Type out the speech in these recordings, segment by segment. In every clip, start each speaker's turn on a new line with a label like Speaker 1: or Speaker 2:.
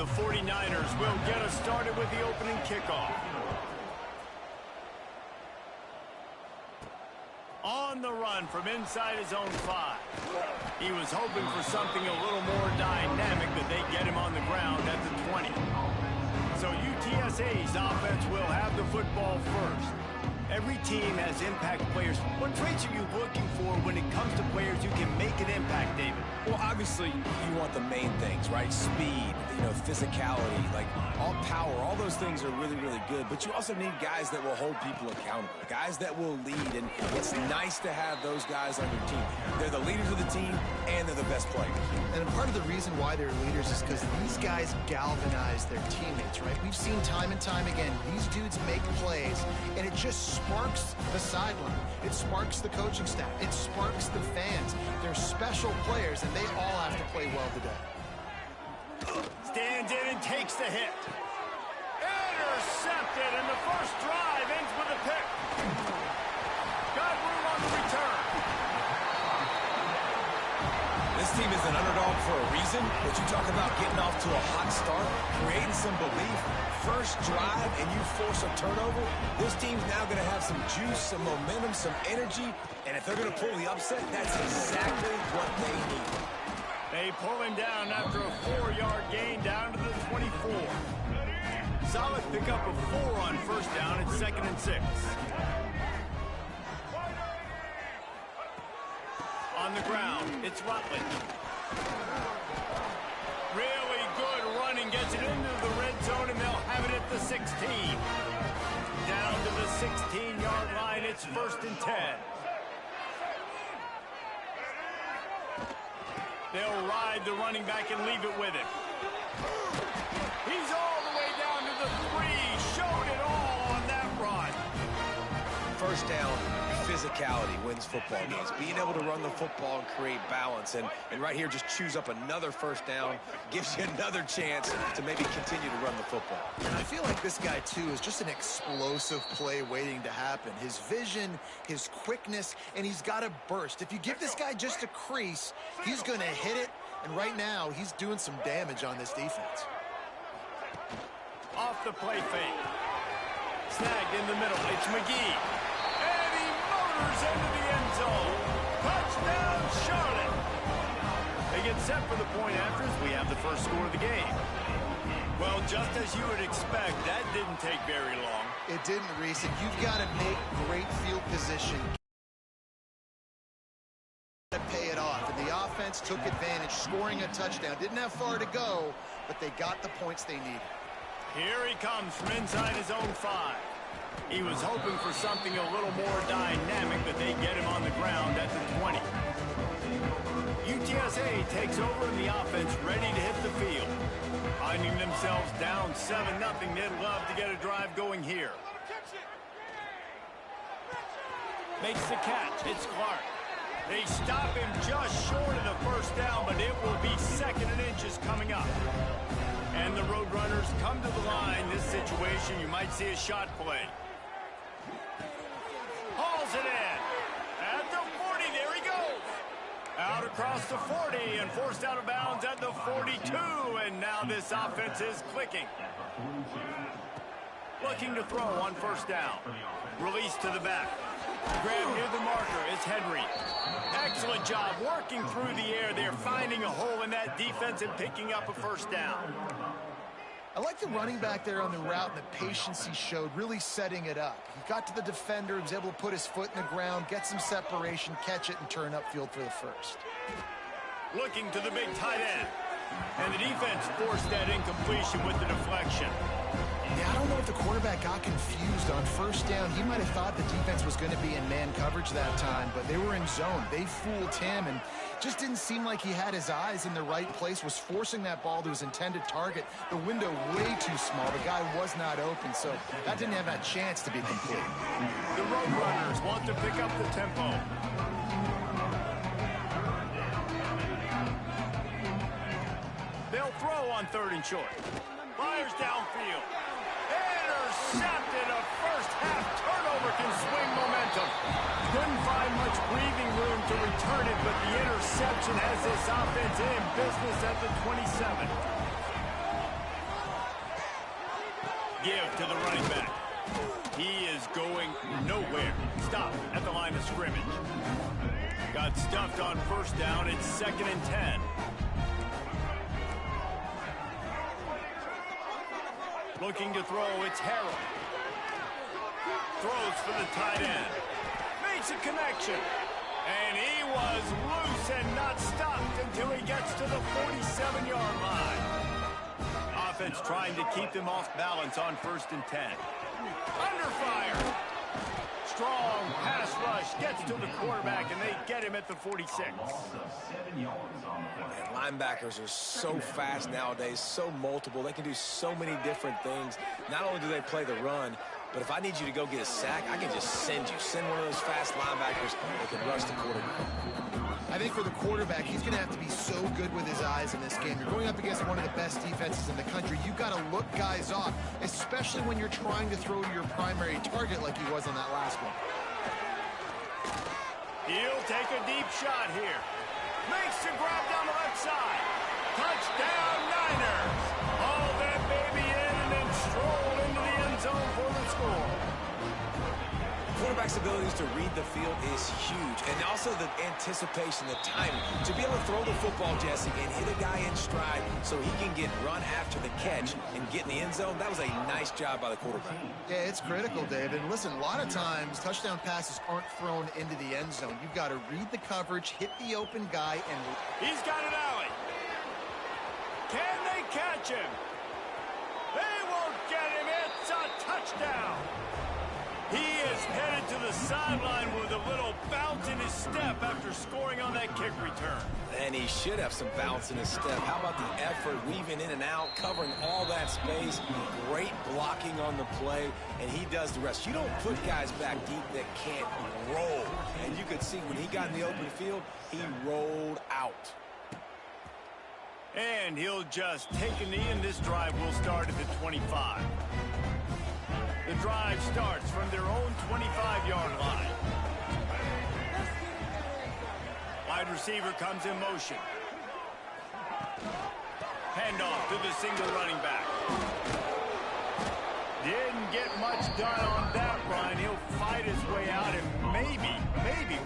Speaker 1: the 49ers will get us started with the opening kickoff. On the run from inside his own 5. He was hoping for something a little more dynamic, but they get him on the ground at the 20. So UTSA's offense will have the football first. Every team has impact players. What traits are you looking for when it comes to players who can make an impact, David?
Speaker 2: Well, obviously, you want the main things, right? Speed, physicality, like all power, all those things are really, really good. But you also need guys that will hold people accountable, guys that will lead. And it's nice to have those guys on your team. They're the leaders of the team, and they're the best players.
Speaker 3: And part of the reason why they're leaders is because these guys galvanize their teammates, right? We've seen time and time again, these dudes make plays, and it just sparks the sideline. It sparks the coaching staff. It sparks the fans. They're special players, and they all have to play well today.
Speaker 1: Stands in and takes the hit. Intercepted, and the first drive ends with a pick. Got room on the return.
Speaker 2: This team is an underdog for a reason, but you talk about getting off to a hot start, creating some belief, first drive, and you force a turnover. This team's now going to have some juice, some momentum, some energy, and if they're going to pull the upset, that's exactly what they need.
Speaker 1: They pull him down after a 4-yard gain down to the 24. Solid pickup of 4 on first down at 2nd and 6. On the ground, it's Rutledge. Really good running, gets it into the red zone, and they'll have it at the 16. Down to the 16-yard line, it's 1st and 10. They'll ride the running back and leave it with him. He's all the way down to the 3. Showed it all on that run.
Speaker 2: First down, physicality wins football games. Being able to run the football and create balance. And right here, just choose up another first down. Gives you another chance to maybe continue to run the football.
Speaker 3: And I feel like this guy, too, is just an explosive play waiting to happen. His vision, his quickness, and he's got a burst. If you give this guy just a crease, he's going to hit it. And right now, he's doing some damage on this defense.
Speaker 1: Off the play fake. Snagged in the middle. It's McGee. Into the end zone. Touchdown, Charlotte. They get set for the point after as we have the first score of the game. Well, just as you would expect, that didn't take very long.
Speaker 3: It didn't, Reese. And you've got to make great field position to pay it off. And the offense took advantage, scoring a touchdown. Didn't have far to go, but they got the points they needed.
Speaker 1: Here he comes from inside his own 5. He was hoping for something a little more dynamic, but they get him on the ground at the 20. UTSA takes over in the offense, ready to hit the field. Finding themselves down 7-0, they'd love to get a drive going here. Makes the catch. It's Clark. They stop him just short of the first down, but it will be 2nd and inches coming up. And the Roadrunners come to the line. This situation, you might see a shot play. Hauls it in. At the 40, there he goes. Out across the 40 and forced out of bounds at the 42. And now this offense is clicking. Looking to throw on first down. Release to the back. Grab near the marker. It's Henry. Excellent job working through the air. They're finding a hole in that defense and picking up a first down.
Speaker 3: I like the running back there on the route and the patience he showed, really setting it up. He got to the defender, was able to put his foot in the ground, get some separation, catch it, and turn upfield for the first.
Speaker 1: Looking to the big tight end. And the defense forced that incompletion with the deflection.
Speaker 3: Yeah, I don't know if the quarterback got confused on first down. He might have thought the defense was going to be in man coverage that time, but they were in zone. They fooled him and just didn't seem like he had his eyes in the right place, was forcing that ball to his intended target. The window way too small. The guy was not open, so that didn't have that chance to be complete.
Speaker 1: The Roadrunners want to pick up the tempo. They'll throw on 3rd and short. Fires downfield. Intercepted. A first-half turnover can swing momentum. Couldn't find much breathing room to return it, but the interception has this offense in business at the 27. give to the running back. He is going nowhere. Stop at the line of scrimmage. Got stuffed on first down. It's 2nd and 10. Looking to throw, it's Harrell. Throws for the tight end. Makes a connection. And he was loose and not stopped until he gets to the 47-yard line. Offense trying to keep them off balance on 1st and 10. Under fire. Strong pass rush gets to the quarterback, and they get him at the 46.
Speaker 2: And linebackers are so fast nowadays, so multiple. They can do so many different things. Not only do they play the run, but if I need you to go get a sack, I can just send you. Send one of those fast linebackers that can rush the quarterback.
Speaker 3: I think for the quarterback, he's going to have to be so good with his eyes in this game. You're going up against one of the best defenses in the country. You've got to look guys off, especially when you're trying to throw to your primary target like he was on that last one.
Speaker 1: He'll take a deep shot here. Makes the grab down the left side. Touchdown, Niners. Haul that baby in and then stroll into the end zone for the score.
Speaker 2: Quarterback's abilities to read the field is huge, and also the anticipation, the timing. To be able to throw the football, Jesse, and hit a guy in stride so he can get run after the catch and get in the end zone, that was a nice job by the quarterback.
Speaker 3: Yeah, it's critical, David. And listen, a lot of times, touchdown passes aren't thrown into the end zone. You've got to read the coverage, hit the open guy, and...
Speaker 1: He's got an alley. Can they catch him? They won't get him. It's a touchdown. He is headed to the sideline with a little bounce in his step after scoring on that kick return.
Speaker 2: And he should have some bounce in his step. How about the effort, weaving in and out, covering all that space, great blocking on the play, and he does the rest. You don't put guys back deep that can't roll. And you could see when he got in the open field, he rolled out.
Speaker 1: And he'll just take a knee, and this drive will start at the 25. The drive starts from their own 25-yard line. Wide receiver comes in motion. Handoff to the single running back. Didn't get much done on that run. He'll fight his way out and maybe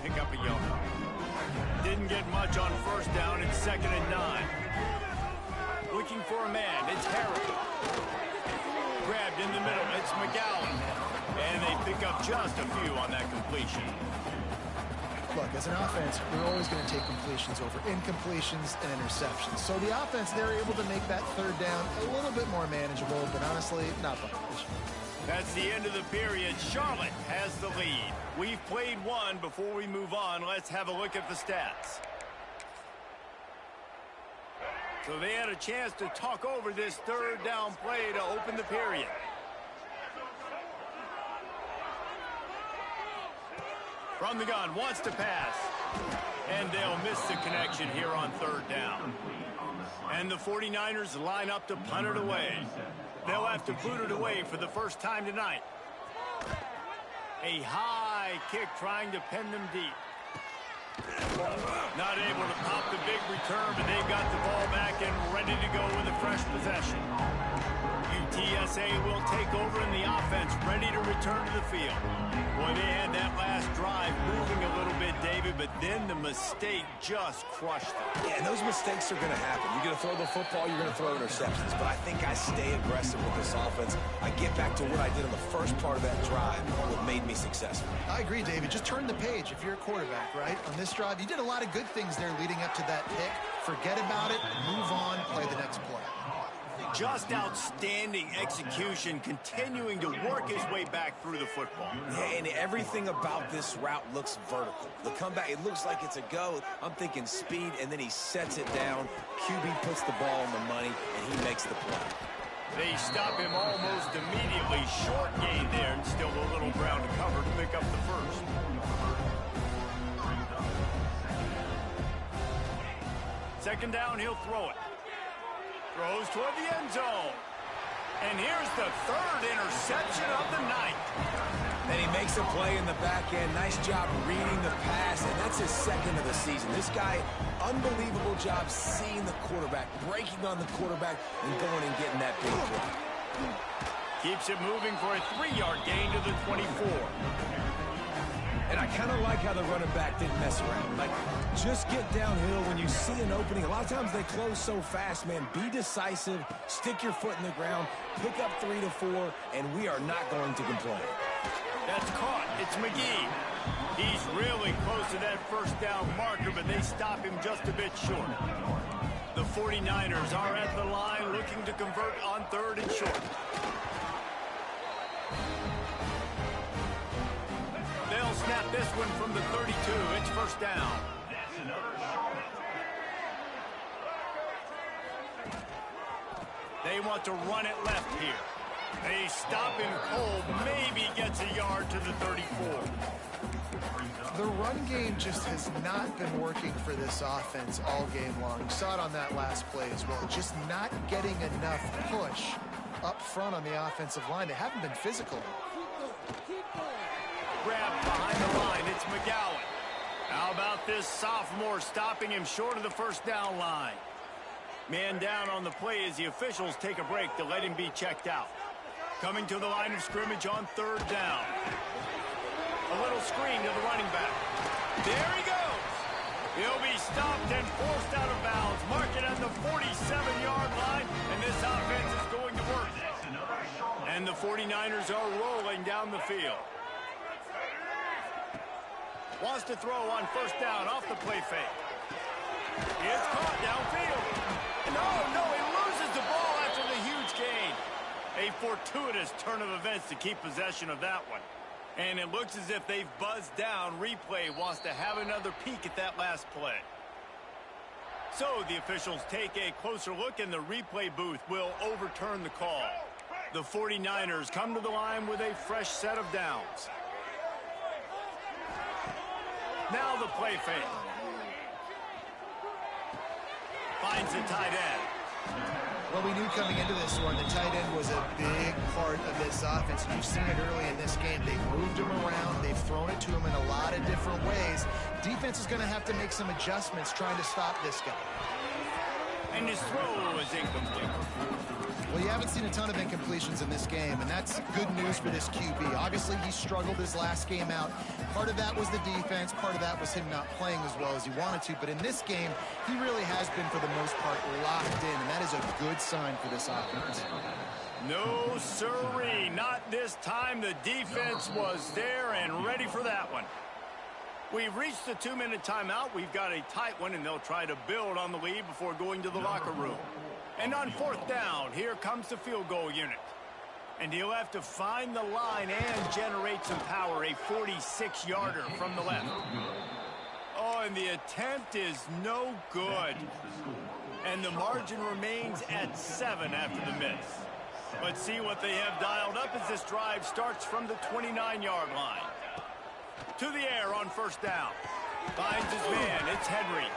Speaker 1: pick up a yard. Didn't get much on first down. It's 2nd and 9. Looking for a man. It's Harrell. Grabbed in the middle, it's McGowan. And they pick up just a few on that completion.
Speaker 3: Look, as an offense, we're always going to take completions over incompletions and interceptions. So the offense, they're able to make that 3rd down a little bit more manageable, but honestly, not much.
Speaker 1: That's the end of the period. Charlotte has the lead. We've played one. Before we move on, let's have a look at the stats. So they had a chance to talk over this 3rd down play to open the period. From the gun, wants to pass. And they'll miss the connection here on 3rd down. And the 49ers line up to punt it away. They'll have to boot it away for the first time tonight. A high kick trying to pin them deep. Not able to pop the big return, but they've got the ball back and ready to go with a fresh possession. UTSA will take over in the offense, ready to return to the field. Boy, they had that last drive moving a little bit, David, but then the mistake just crushed them.
Speaker 2: Yeah, and those mistakes are going to happen. You're going to throw the football, you're going to throw interceptions, but I think I stay aggressive with this offense. I get back to what I did in the first part of that drive that made me successful.
Speaker 3: I agree, David. Just turn the page if you're a quarterback, right? On this drive, you did a lot of good things there leading up to that pick. Forget about it, move on, play the next play.
Speaker 1: Just outstanding execution, continuing to work his way back through the football.
Speaker 2: Yeah, and everything about this route looks vertical. The comeback, it looks like it's a go. I'm thinking speed, and then he sets it down. QB puts the ball on the money, and he makes the play.
Speaker 1: They stop him almost immediately. Short gain there, and still a little ground to cover to pick up the first. Second down, he'll throw it. Throws toward the end zone. And here's the 3rd interception of the night.
Speaker 2: And he makes a play in the back end. Nice job reading the pass, and that's his 2nd of the season. This guy, unbelievable job seeing the quarterback, breaking on the quarterback, and going and getting that big play.
Speaker 1: Keeps it moving for a 3-yard gain to the 24.
Speaker 2: And I kind of like how the running back didn't mess around. Like, just get downhill when you see an opening. A lot of times they close so fast, man. Be decisive, stick your foot in the ground, pick up 3 to 4, and we are not going to complain.
Speaker 1: That's caught. It's McGee. He's really close to that first down marker, but they stop him just a bit short. The 49ers are at the line looking to convert on 3rd and short. They'll snap this one from the 32. It's first down. They want to run it left here. They stop him cold. Maybe gets a yard to the 34.
Speaker 3: The run game just has not been working for this offense all game long. You saw it on that last play as well. Just not getting enough push up front on the offensive line. They haven't been physical.
Speaker 1: Grab behind the line. It's McGowan. How about this sophomore stopping him short of the first down line? Man down on the play as the officials take a break to let him be checked out. Coming to the line of scrimmage on 3rd down. A little screen to the running back. There he goes. He'll be stopped and forced out of bounds. Mark it at the 47-yard line, and this offense is going to work. And the 49ers are rolling down the field. Wants to throw on first down off the play fake. It's caught downfield. No, he loses the ball after the huge gain. A fortuitous turn of events to keep possession of that one. And it looks as if they've buzzed down. Replay wants to have another peek at that last play. So the officials take a closer look, and the replay booth will overturn the call. The 49ers come to the line with a fresh set of downs. Now the play fake. Finds the tight end.
Speaker 3: Well, we knew coming into this one, the tight end was a big part of this offense. You've seen it early in this game. They've moved him around. They've thrown it to him in a lot of different ways. Defense is going to have to make some adjustments trying to stop this guy.
Speaker 1: And his throw is incomplete.
Speaker 3: Well, you haven't seen a ton of incompletions in this game, and that's good news for this QB. Obviously, he struggled his last game out. Part of that was the defense. Part of that was him not playing as well as he wanted to. But in this game, he really has been, for the most part, locked in, and that is a good sign for this offense.
Speaker 1: No, sirree. Not this time. The defense was there and ready for that one. We've reached the 2-minute timeout. We've got a tight one, and they'll try to build on the lead before going to the locker room. And on 4th down, here comes the field goal unit. And he'll have to find the line and generate some power, a 46-yarder from the left. Oh, and the attempt is no good. And the margin remains at 7 after the miss. Let's see what they have dialed up as this drive starts from the 29-yard line. To the air on 1st down. Finds his man. It's Henry.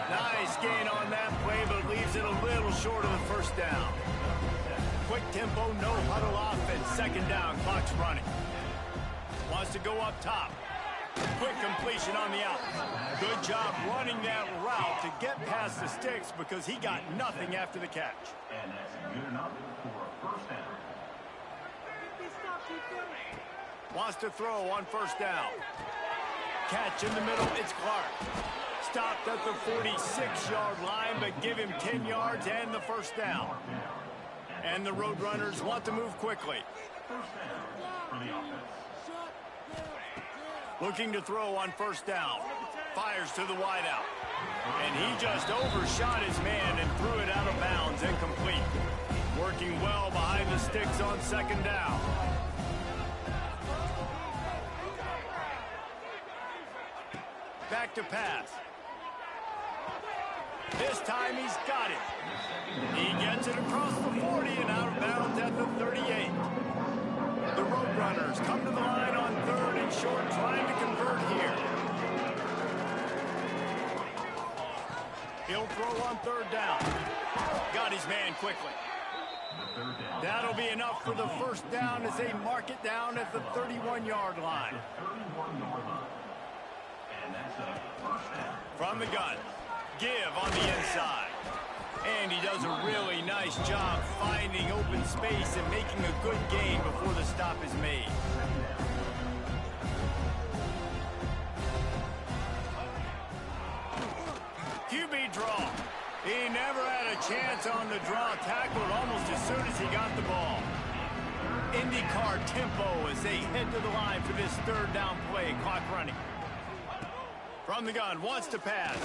Speaker 1: Nice gain on that play, but leaves it a little short of the first down. Quick tempo, no huddle offense. 2nd down, clock's running. Wants to go up top. Quick completion on the out. Good job running that route to get past the sticks because he got nothing after the catch.
Speaker 4: And that's good enough for a 1st down.
Speaker 1: Wants to throw on 1st down. Catch in the middle, it's Clark. Stopped at the 46-yard line, but give him 10 yards and the 1st down. And the Roadrunners want to move quickly. Looking to throw on 1st down. Fires to the wideout. And he just overshot his man and threw it out of bounds, incomplete. Working well behind the sticks on 2nd down. Back to pass. This time he's got it. He gets it across the 40 and out of bounds at the 38. The Roadrunners come to the line on 3rd and short, trying to convert here. He'll throw on 3rd down. Got his man quickly. That'll be enough for the 1st down as they mark it down at the 31-yard line. From the gun. Give on the inside. And he does a really nice job finding open space and making a good gain before the stop is made. QB draw. He never had a chance on the draw. Tackled almost as soon as he got the ball. IndyCar tempo as they head to the line for this third down play. Clock running. From the gun, wants to pass.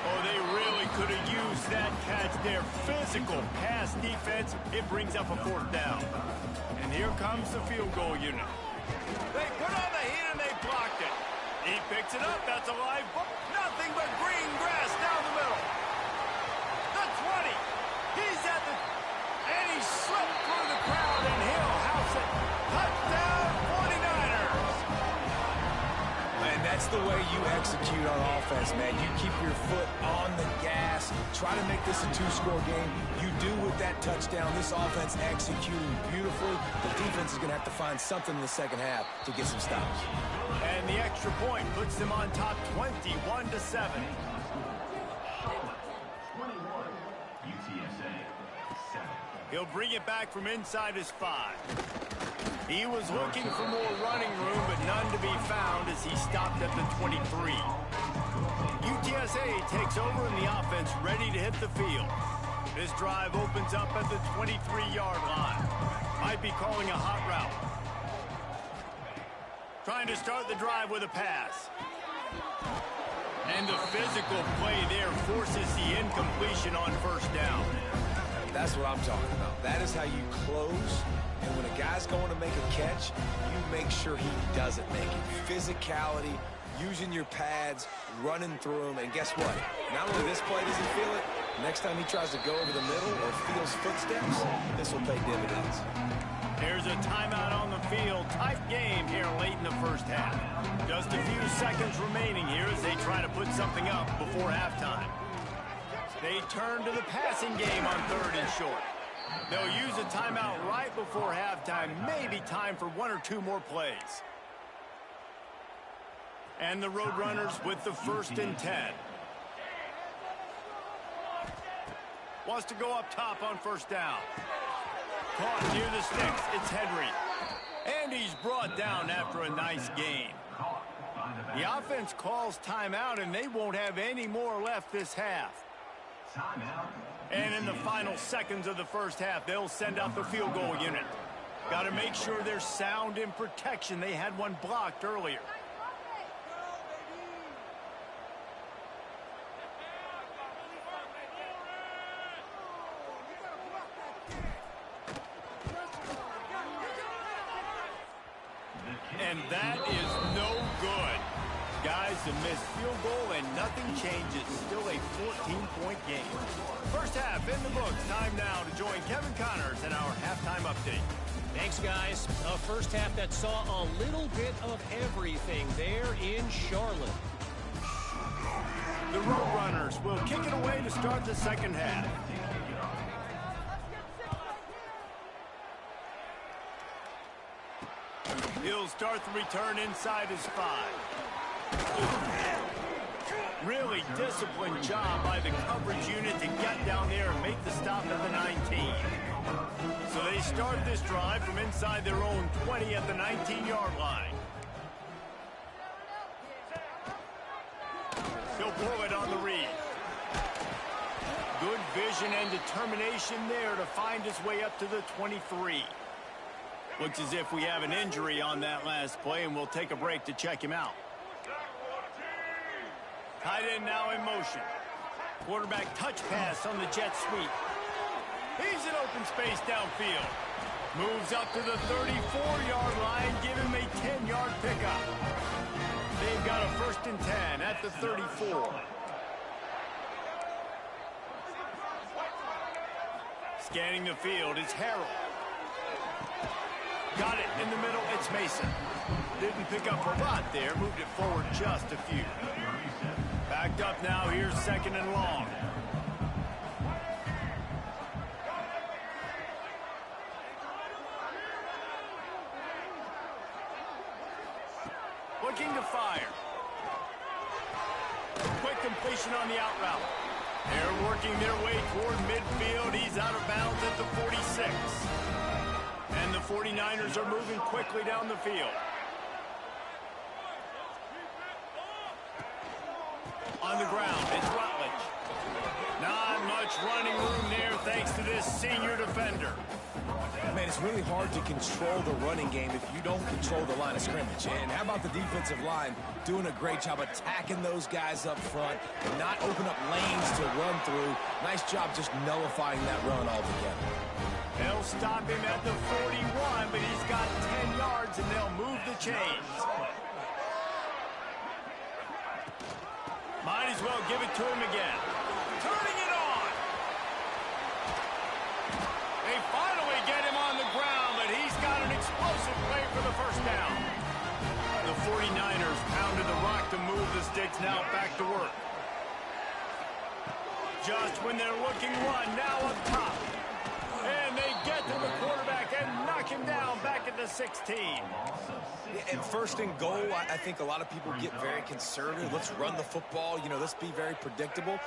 Speaker 1: Oh, they really could have used that catch there. Physical pass defense. It brings up a fourth down. And here comes the field goal unit. They put on the heat and they blocked it. He picks it up. That's a live ball. Nothing but green grass down the middle. The 20. He's at the... And he slipped through the crowd, and he'll house it. Touchdown, 49ers.
Speaker 2: And that's the way you execute on offense, man. You keep your foot on the gas. Try to make this a two-score game. You do with that touchdown. This offense executing beautifully. The defense is going to have to find something in the second half to get some stops.
Speaker 1: And the extra point puts them on top 21-7.
Speaker 4: 21, UTSA 7.
Speaker 1: He'll bring it back from inside his 5. He was looking for more running room, but none to be found as he stopped at the 23. UTSA takes over in the offense, ready to hit the field. This drive opens up at the 23-yard line. Might be calling a hot route. Trying to start the drive with a pass. And the physical play there forces the incompletion on first down.
Speaker 2: That's what I'm talking about. That is how you close. And when a guy's going to make a catch, you make sure he doesn't make it. Physicality, using your pads, running through them. And guess what? Not only this play does he feel it, next time he tries to go over the middle or feels footsteps, this will pay dividends.
Speaker 1: There's a timeout on the field. Tight game here late in the first half. Just a few seconds remaining here as they try to put something up before halftime. They turn to the passing game on 3rd and short. They'll use a timeout right before halftime. Maybe time for 1 or 2 more plays. And the Roadrunners with the 1st and 10. Wants to go up top on first down. Caught near the sticks. It's Henry. And he's brought down after a nice gain. The offense calls timeout, and they won't have any more left this half. And in the final seconds of the first half, they'll send out the field goal unit. Got to make sure they're sound in protection. They had one blocked earlier. And that is no good. Guys, a missed field goal and nothing changes. Still a 14-point game. First half in the books. Time now to join Kevin Connors in our halftime update.
Speaker 5: Thanks, guys. A first half that saw a little bit of everything there in Charlotte.
Speaker 1: The Roadrunners will kick it away to start the second half. He'll start the return inside his 5. Really disciplined job by the coverage unit to get down there and make the stop at the 19. So they start this drive from inside their own 20 at the 19-yard line. He'll pull it on the read. Good vision and determination there to find his way up to the 23. Looks as if we have an injury on that last play, and we'll take a break to check him out. Tight end now in motion. Quarterback touch pass on the jet sweep. He's in open space downfield. Moves up to the 34-yard line, give him a 10-yard pickup. They've got a 1st and 10 at the 34. Scanning the field is Harrell. Got it in the middle, it's Mason. Didn't pick up a lot there, moved it forward just a few. Backed up now, here's 2nd and long. Looking to fire. Quick completion on the out route. They're working their way toward midfield. He's out of bounds at the 46. And the 49ers are moving quickly down the field. On the ground, it's Rutledge. Not much running room there thanks to this senior defender.
Speaker 2: Man, it's really hard to control the running game if you don't control the line of scrimmage. And how about the defensive line doing a great job attacking those guys up front and not open up lanes to run through. Nice job just nullifying that run altogether.
Speaker 1: They'll stop him at the 41, but he's got 10 yards, and they'll move the chains. Might as well give it to him again. Turning it on. They finally get him on the ground, but he's got an explosive play for the first down. The 49ers pounded the rock to move the sticks, now back to work. Just when they're looking one, now up top. And they get to the quarterback and knock him down back at the 16.
Speaker 2: And first and goal, I think a lot of people get very conservative. Let's run the football. You know, let's be very predictable.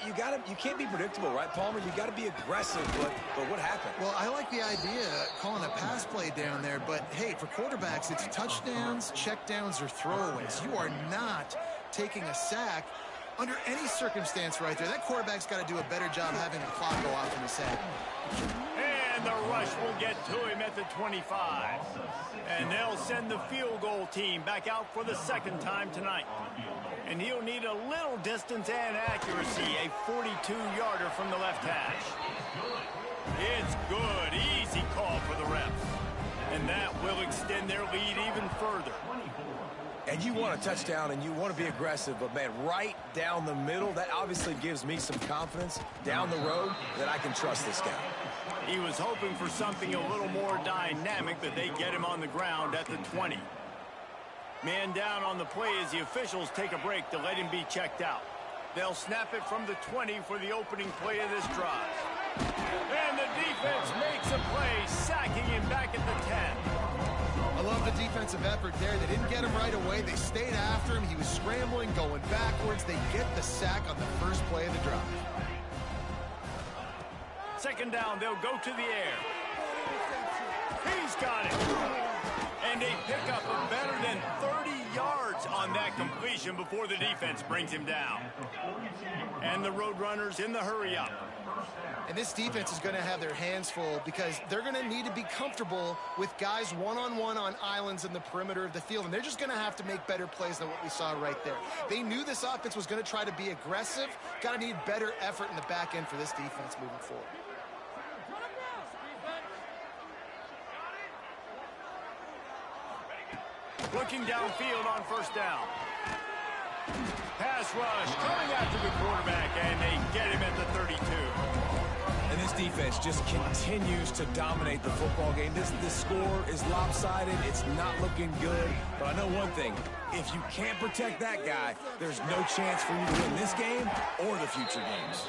Speaker 2: You can't be predictable, right, Palmer? You got to be aggressive, but what happened?
Speaker 3: Well, I like the idea calling a pass play down there, but hey, for quarterbacks, it's touchdowns, checkdowns, or throwaways. You are not taking a sack under any circumstance right there. That quarterback's got to do a better job having the clock go off in the sack.
Speaker 1: And the rush will get to him at the 25. And they'll send the field goal team back out for the second time tonight. And he'll need a little distance and accuracy, a 42-yarder from the left hash. It's good, easy call for the refs. And that will extend their lead even further.
Speaker 2: And you want a touchdown and you want to be aggressive, but man, right down the middle, that obviously gives me some confidence down the road that I can trust this guy.
Speaker 1: He was hoping for something a little more dynamic, but they get him on the ground at the 20. Man down on the play as the officials take a break to let him be checked out. They'll snap it from the 20 for the opening play of this drive. And the defense makes a play, sacking him back at the 10.
Speaker 3: I love the defensive effort there. They didn't get him right away. They stayed after him. He was scrambling, going backwards. They get the sack on the first play of the drive.
Speaker 1: Second down, they'll go to the air. He's got it. And they pick up a better than 30 yards on that completion before the defense brings him down. And the Roadrunners in the hurry up.
Speaker 3: And this defense is going to have their hands full because they're going to need to be comfortable with guys one-on-one on islands in the perimeter of the field. And they're just going to have to make better plays than what we saw right there. They knew this offense was going to try to be aggressive. Got to need better effort in the back end for this defense moving forward.
Speaker 1: Looking downfield on first down. Pass rush coming after the quarterback, and they get him at the 32.
Speaker 2: And this defense just continues to dominate the football game. This score is lopsided. It's not looking good. But I know one thing. If you can't protect that guy, there's no chance for you to win this game or the future games.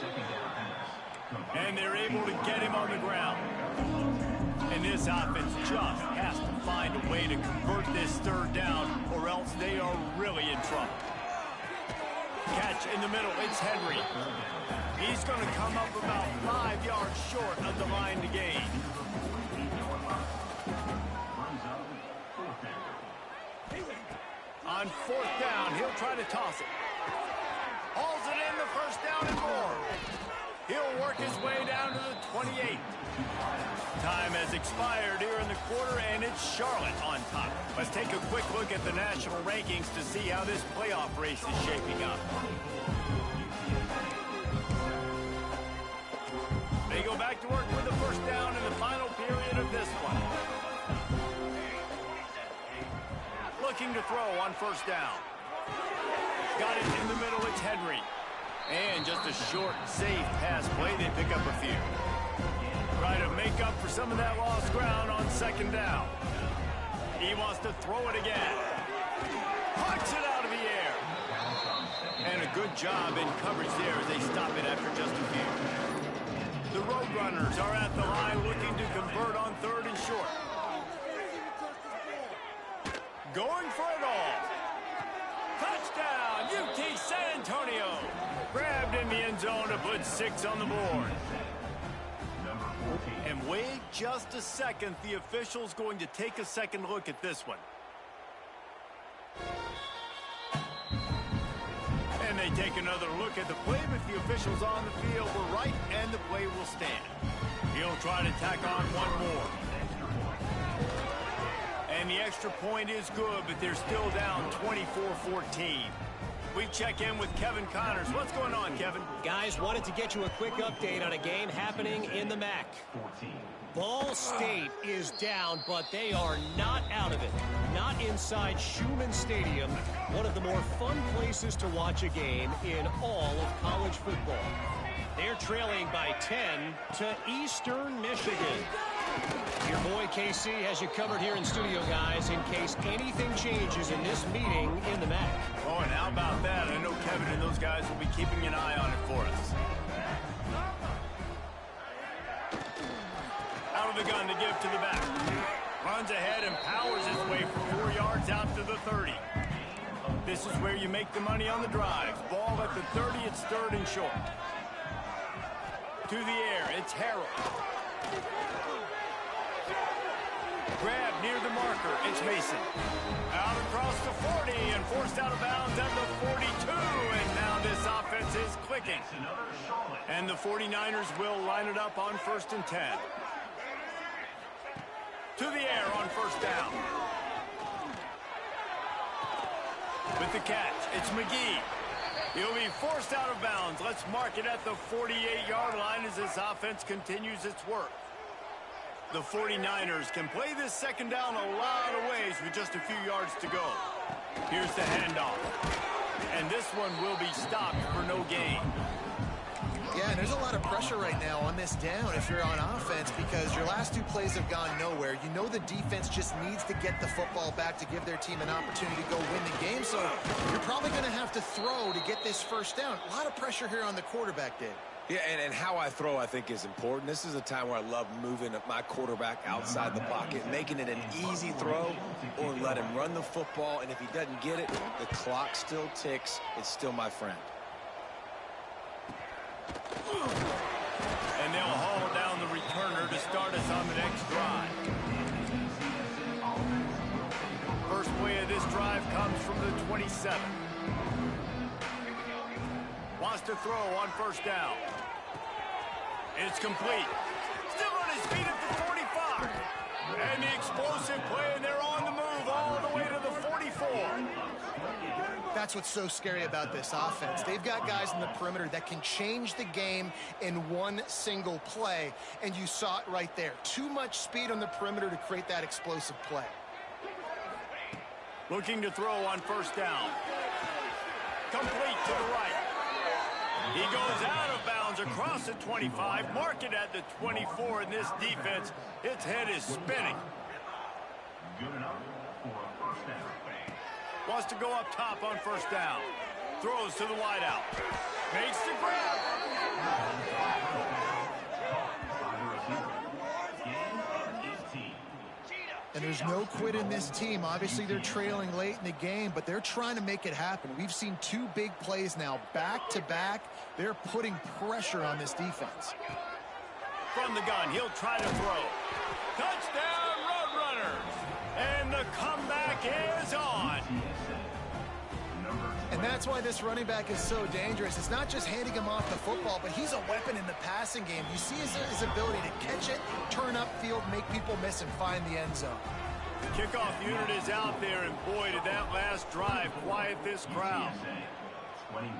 Speaker 1: And they're able to get him on the ground. And this offense just has to find a way to convert this third down, or else they are really in trouble. Catch in the middle, it's Henry. He's going to come up about 5 yards short of the line to gain. On fourth down, he'll try to toss it. Hauls it in, the first down and more. He'll work his way down to the 28. Time has expired here in the quarter, and it's Charlotte on top. Let's take a quick look at the national rankings to see how this playoff race is shaping up. They go back to work with the first down in the final period of this one. Looking to throw on first down. Got it in the middle, it's Henry. And just a short, safe pass play, they pick up a few. Try to make up for some of that lost ground on second down. He wants to throw it again. Hucks it out of the air. And a good job in coverage there as they stop it after just a few. The Roadrunners are at the line looking to convert on third and short. Going for it all. Touchdown, UT San Antonio. Grabbed in the end end zone to put 6 on the board.
Speaker 4: Number 14.
Speaker 1: And wait just a second. The official's going to take a second look at this one. And they take another look at the play, but the officials on the field were right, and the play will stand. He'll try to tack on one more. And the extra point is good, but they're still down 24-14. We check in with Kevin Connors. What's going on, Kevin?
Speaker 5: Guys, wanted to get you a quick update on a game happening in the MAC.
Speaker 4: 14.
Speaker 5: Ball State is down, but they are not out of it. Not inside Schumann Stadium, one of the more fun places to watch a game in all of college football. They're trailing by 10 to Eastern Michigan. Your boy KC has you covered here in studio, guys, in case anything changes in this meeting in the MAC.
Speaker 1: Oh, and how about that? I know Kevin and those guys will be keeping an eye on it for us. Out of the gun to give to the back. Runs ahead and powers his way for 4 yards out to the 30. This is where you make the money on the drive. Ball at the 30, it's third and short. To the air, it's Harold. Grab near the marker, it's Mason. Out across the 40 and forced out of bounds at the 42. And now this offense is clicking. And the 49ers will line it up on 1st and 10. To the air on 1st down. With the catch, it's McGee. He'll be forced out of bounds. Let's mark it at the 48-yard line as this offense continues its work. The 49ers can play this second down a lot of ways with just a few yards to go. Here's the handoff. And this one will be stopped for no gain.
Speaker 3: Yeah, and there's a lot of pressure right now on this down if you're on offense because your last 2 plays have gone nowhere. You know the defense just needs to get the football back to give their team an opportunity to go win the game, so you're probably going to have to throw to get this first down. A lot of pressure here on the quarterback, Dave.
Speaker 2: Yeah, and how I throw, I think, is important. This is a time where I love moving my quarterback outside the pocket, making it an easy throw, or let him run the football, and if he doesn't get it, the clock still ticks. It's still my friend.
Speaker 1: And they'll haul down the returner to start us on the next drive. First play of this drive comes from the 27. Wants to throw on 1st down. It's complete. Still on his feet at the 45. And the explosive play, and they're on the move all the way to the 44.
Speaker 3: That's what's so scary about this offense. They've got guys in the perimeter that can change the game in one single play, and you saw it right there. Too much speed on the perimeter to create that explosive play.
Speaker 1: Looking to throw on 1st down. Complete to the right. He goes out of bounds across the 25, mark it at the 24, and this defense, its head is spinning.
Speaker 4: Good enough for a 1st down.
Speaker 1: Wants to go up top on 1st down. Throws to the wideout. Makes the grab.
Speaker 3: And there's no quit in this team. Obviously, they're trailing late in the game, but they're trying to make it happen. We've seen 2 big plays now, back-to-back. They're putting pressure on this defense.
Speaker 1: From the gun, he'll try to throw. Touchdown, Roadrunners! And the comeback is on.
Speaker 3: And that's why this running back is so dangerous. It's not just handing him off the football, but he's a weapon in the passing game. You see his ability to catch it, turn upfield, make people miss, and find the end zone.
Speaker 1: Kickoff unit is out there, and boy, did that last drive quiet this crowd.
Speaker 4: 21.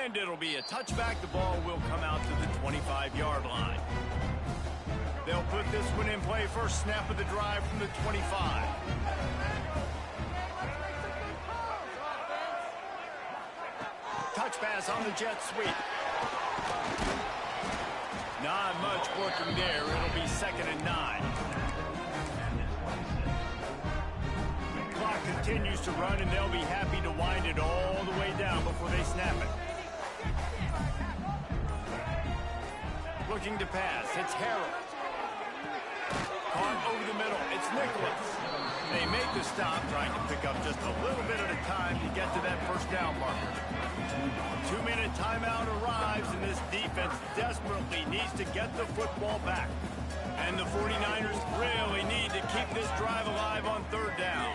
Speaker 1: And it'll be a touchback. The ball will come out to the 25-yard line. They'll put this one in play. First snap of the drive from the 25. Touch pass on the jet sweep. Not much working there. It'll be 2nd and 9. Clock continues to run, and they'll be happy to wind it all the way down before they snap it. Looking to pass. It's Harold. Caught over the middle. It's Nicholas. They make the stop, trying to pick up just a little bit at a time to get to that 1st down marker. 2 timeout arrives, and this defense desperately needs to get the football back. And the 49ers really need to keep this drive alive on third down.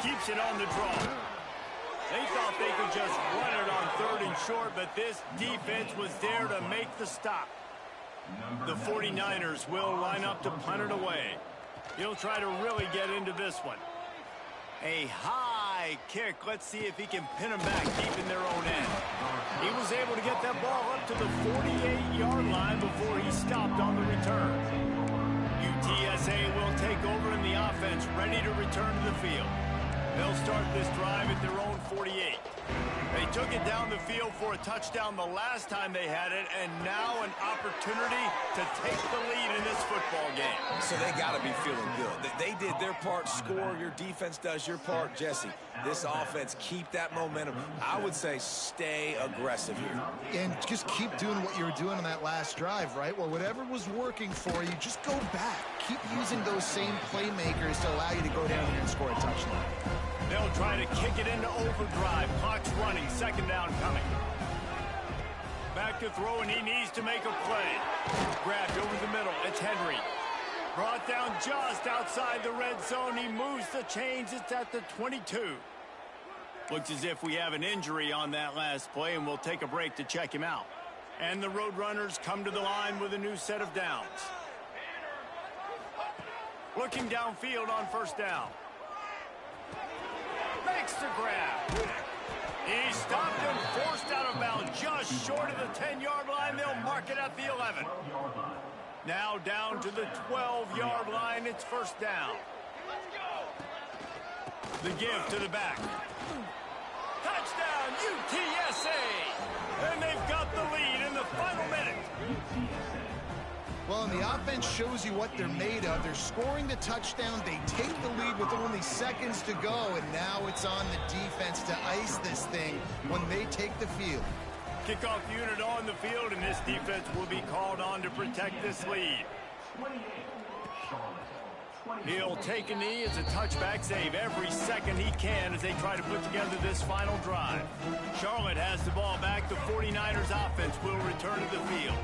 Speaker 1: Keeps it on the draw. They thought they could just run it on third and short, but this defense was there to make the stop. The 49ers will line up to punt it away. He'll try to really get into this one. A high kick. Let's see if he can pin them back deep in their own end. He was able to get that ball up to the 48-yard line before he stopped on the return. UTSA will take over in the offense, ready to return to the field. They'll start this drive at their own 48. They took it down the field for a touchdown the last time they had it, and now an opportunity to take the lead in this football game.
Speaker 2: So they got to be feeling good. They did their part, score. Your defense does your part. Jesse, this offense, keep that momentum. I would say stay aggressive here.
Speaker 3: And just keep doing what you were doing on that last drive, right? Well, whatever was working for you, just go back. Keep using those same playmakers to allow you to go down here and score a touchdown.
Speaker 1: They'll try to kick it into overdrive. Clock's running. Second down coming. Back to throw, and he needs to make a play. Grabbed over the middle. It's Henry. Brought down just outside the red zone. He moves the chains. It's at the 22. Looks as if we have an injury on that last play, and we'll take a break to check him out. And the Roadrunners come to the line with a new set of downs. Looking downfield on first down. Makes the grab. He stopped and forced out of bounds just short of the 10-yard line. They'll mark it at the 11. Now down to the 12-yard line. It's first down. The give to the back. Touchdown, UTSA! And they've got the lead in the final minute.
Speaker 3: Well, and the offense shows you what they're made of. They're scoring the touchdown. They take the lead with only seconds to go, and now it's on the defense to ice this thing when they take the field.
Speaker 1: Kickoff unit on the field, and this defense will be called on to protect this lead. He'll take a knee as a touchback save every second he can as they try to put together this final drive. Charlotte has the ball back. The 49ers offense will return to the field.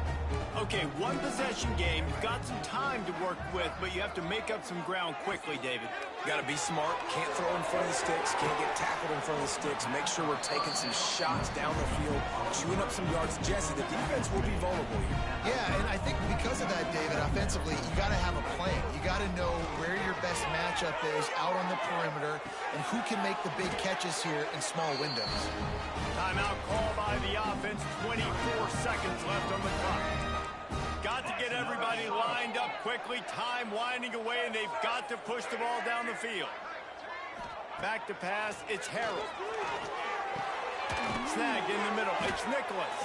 Speaker 1: Okay, one possession game. You've got some time to work with, but you have to make up some ground quickly, David.
Speaker 2: Got to be smart. Can't throw in front of the sticks. Can't get tackled in front of the sticks. Make sure we're taking some shots down the field, chewing up some yards. Jesse, the defense will be vulnerable here.
Speaker 3: Yeah, and I think because of that, David, offensively, you got to have a plan. You got to know where your best matchup is out on the perimeter and who can make the big catches here in small windows.
Speaker 1: Timeout call by the offense. 24 seconds left on the clock. Got to get everybody lined up quickly. Time winding away, and they've got to push the ball down the field. Back to pass. It's Harold. Snagged in the middle. It's Nicholas.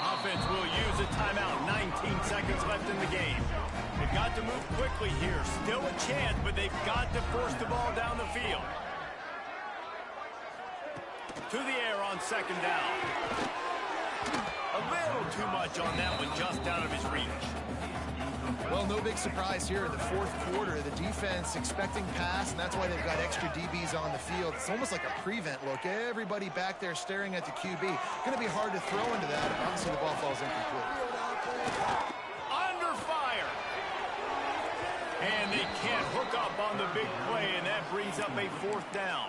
Speaker 1: Offense will use a timeout. 19 seconds left in the game. They've got to move quickly here. Still a chance, but they've got to force the ball down the field. To the air on second down. A little too much on that one, just out of his reach.
Speaker 3: Well, no big surprise here in the fourth quarter. The defense expecting pass, and that's why they've got extra DBs on the field. It's almost like a prevent look. Everybody back there staring at the QB. Going to be hard to throw into that. Obviously, the ball falls incomplete.
Speaker 1: Under fire. And they can't hook up on the big play, and that brings up a fourth down.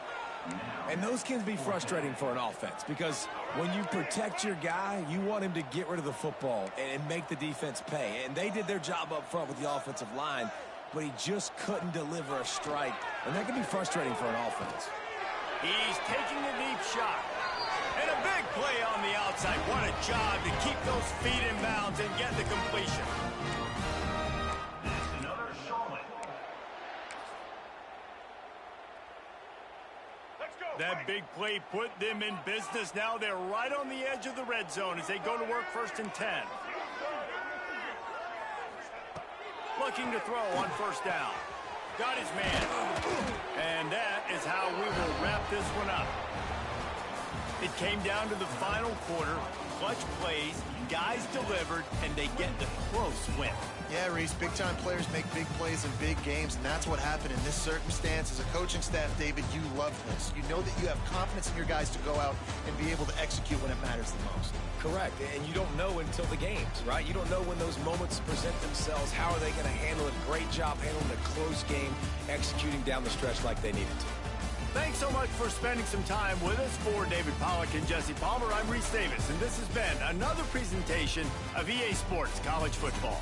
Speaker 2: And those can be frustrating for an offense because when you protect your guy, you want him to get rid of the football and make the defense pay. And they did their job up front with the offensive line, but he just couldn't deliver a strike. And that can be frustrating for an offense.
Speaker 1: He's taking a deep shot. And a big play on the outside. What a job to keep those feet in bounds and get the completion. That big play put them in business. Now they're right on the edge of the red zone as they go to work first and 10. Looking to throw on first down. Got his man. And that is how we will wrap this one up. It came down to the final quarter, clutch plays, guys delivered, and they get the close win.
Speaker 3: Yeah, Reese, big-time players make big plays in big games, and that's what happened in this circumstance. As a coaching staff, David, you love this. You know that you have confidence in your guys to go out and be able to execute when it matters the most.
Speaker 2: Correct, and you don't know until the games, right? You don't know when those moments present themselves. How are they going to handle it? Great job handling a close game, executing down the stretch like they needed to.
Speaker 1: Thanks so much for spending some time with us. For David Pollack and Jesse Palmer, I'm Reese Davis, and this has been another presentation of EA Sports College Football.